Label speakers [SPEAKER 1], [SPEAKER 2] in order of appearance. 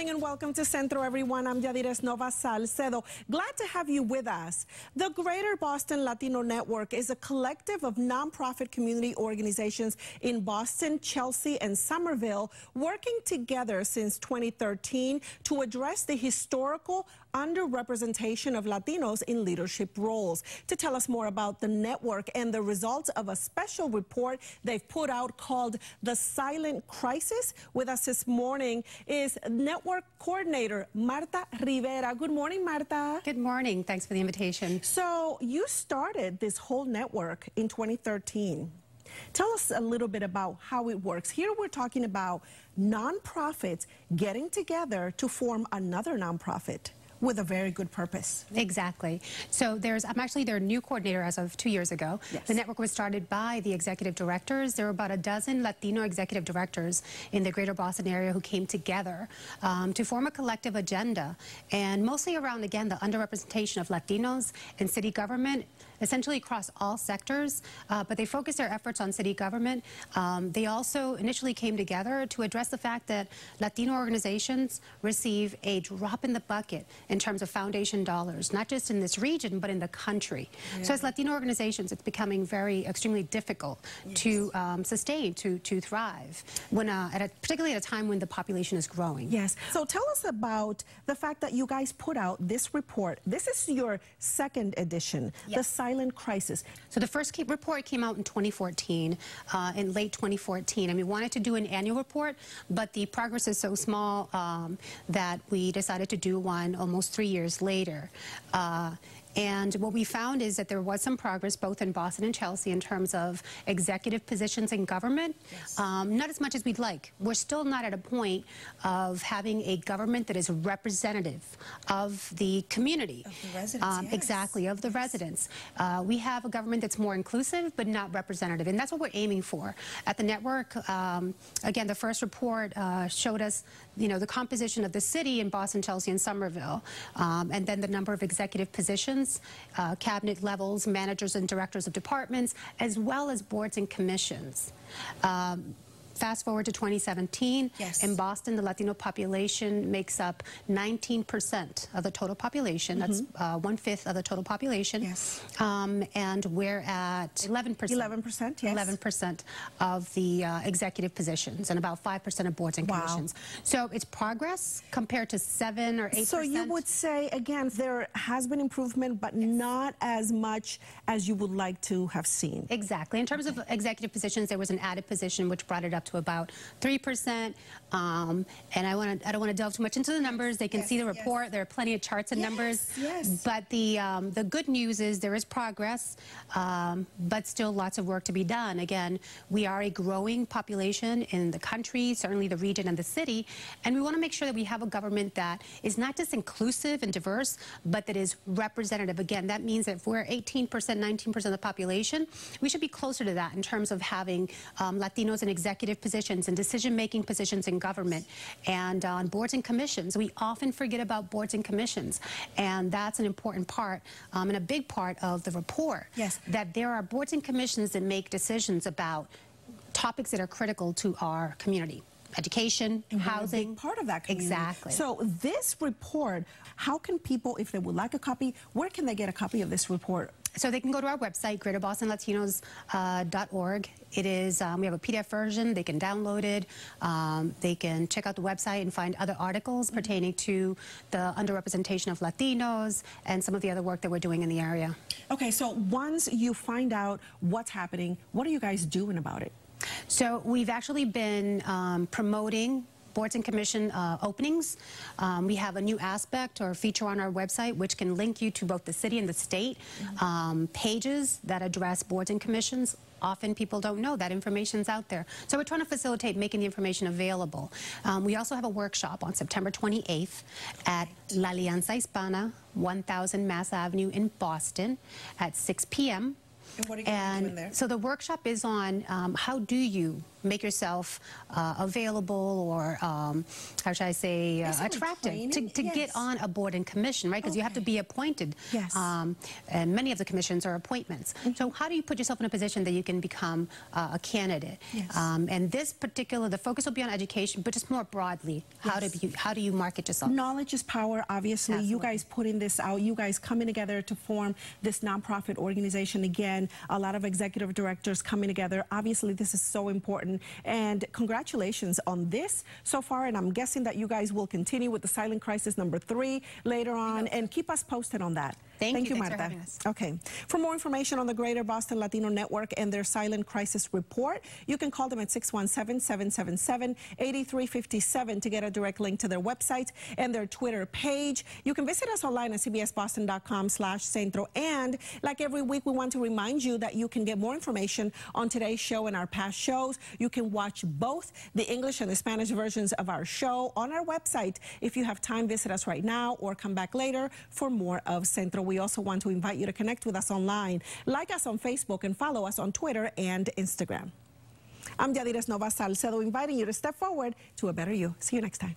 [SPEAKER 1] morning and welcome to Centro, everyone. I'm Yadires, Nova-Salcedo. Glad to have you with us. The Greater Boston Latino Network is a collective of nonprofit community organizations in Boston, Chelsea, and Somerville working together since 2013 to address the historical underrepresentation of Latinos in leadership roles. To tell us more about the network and the results of a special report they've put out called The Silent Crisis, with us this morning is network coordinator Marta Rivera. Good morning, Marta.
[SPEAKER 2] Good morning. Thanks for the invitation.
[SPEAKER 1] So you started this whole network in 2013. Tell us a little bit about how it works. Here we're talking about nonprofits getting together to form another nonprofit with a very good purpose.
[SPEAKER 2] Exactly. So I'm actually their new coordinator as of 2 years ago.
[SPEAKER 1] Yes.
[SPEAKER 2] The network was started by the executive directors. There were about a dozen Latino executive directors in the greater Boston area who came together to form a collective agenda, and mostly around, again, the underrepresentation of Latinos in city government, essentially across all sectors, but they focused their efforts on city government. They also initially came together to address the fact that Latino organizations receive a drop in the bucket in terms of foundation dollars, not just in this region, but in the country. Yeah. So as Latino organizations, it's becoming extremely difficult to sustain, to thrive, when, particularly at a time when the population is growing.
[SPEAKER 1] Yes. So tell us about the fact that you guys put out this report. This is your second edition, yes. The Silent Crisis.
[SPEAKER 2] So the first report came out in 2014, in late 2014, and we wanted to do an annual report, but the progress is so small that we decided to do one almost 3 years later. And what we found is that there was some progress both in Boston and Chelsea in terms of executive positions in government. Yes. Not as much as we'd like. We're still not at a point of having a government that is representative of the community. Of the residents, yes. Exactly, of the residents. We have a government that's more inclusive but not representative, and that's what we're aiming for. At the network, again, the first report showed us, the composition of the city in Boston, Chelsea, and Somerville, and then the number of executive positions, cabinet levels, managers and directors of departments, as well as boards and commissions. Fast forward to 2017, yes. In Boston, the Latino population makes up 19% of the total population. That's 1/5 of the total population. Yes. And we're at 11%.
[SPEAKER 1] 11%, yes.
[SPEAKER 2] 11% of the executive positions and about 5% of boards and commissions. So it's progress compared to 7 or 8%.
[SPEAKER 1] So you would say, again, there has been improvement, but yes. Not as much as you would like to have seen.
[SPEAKER 2] Exactly. In terms of executive positions, there was an added position which brought it up to about 3%, and I don't want to delve too much into the numbers. They can see the report. Yes. There are plenty of charts and numbers. Yes. But the good news is there is progress, but still lots of work to be done. Again, we are a growing population in the country, certainly the region and the city, and we want to make sure that we have a government that is not just inclusive and diverse, but that is representative. Again, that means that if we're 18%, 19% of the population, we should be closer to that in terms of having Latinos in executive positions and decision-making positions in government and on boards and commissions. We often forget about boards and commissions, and that's an important part and a big part of the report. Yes. That there are boards and commissions that make decisions about topics that are critical to our community. Education, housing.
[SPEAKER 1] A big part of that community.
[SPEAKER 2] Exactly.
[SPEAKER 1] So this report, how can people, if they would like a copy, where can they get a copy of this report?
[SPEAKER 2] So they can go to our website, greaterbostonlatinos.org. It is, we have a PDF version. They can download it. They can check out the website and find other articles pertaining to the underrepresentation of Latinos and some of the other work that we're doing in the area. Okay, so once you find out what's happening, what are you guys doing about it? So we've actually been promoting boards and commission openings. We have a new aspect or feature on our website which can link you to both the city and the state pages that address boards and commissions. Often people don't know that information's out there. So we're trying to facilitate making the information available. We also have a workshop on September 28th at La Alianza Hispana, 1000 Mass Avenue in Boston at 6 p.m.
[SPEAKER 1] And what are you doing there?
[SPEAKER 2] So the workshop is on how do you make yourself available or, how should I say, attractive to get on a board and commission, right? Because you have to be appointed.
[SPEAKER 1] Yes.
[SPEAKER 2] And many of the commissions are appointments. So how do you put yourself in a position that you can become a candidate?
[SPEAKER 1] Yes.
[SPEAKER 2] And this particular, the focus will be on education, but just more broadly, how do you market yourself?
[SPEAKER 1] Knowledge is power, obviously.
[SPEAKER 2] Absolutely.
[SPEAKER 1] You guys putting this out, you guys coming together to form this nonprofit organization. Again, a lot of executive directors coming together. Obviously, this is so important. And congratulations on this so far. And I'm guessing that you guys will continue with the Silent Crisis #3 later on. And keep us posted on that.
[SPEAKER 2] Thank you,
[SPEAKER 1] Marta.
[SPEAKER 2] for having us.
[SPEAKER 1] Okay. For more information on the Greater Boston Latino Network and their Silent Crisis Report, you can call them at 617-777-8357 to get a direct link to their website and their Twitter page. You can visit us online at cbsboston.com/Centro. And like every week, we want to remind you that you can get more information on today's show and our past shows. You can watch both the English and the Spanish versions of our show on our website. If you have time, visit us right now or come back later for more of Centro. We also want to invite you to connect with us online, like us on Facebook, and follow us on Twitter and Instagram. I'm Yadires Nova-Salcedo, inviting you to step forward to a better you. See you next time.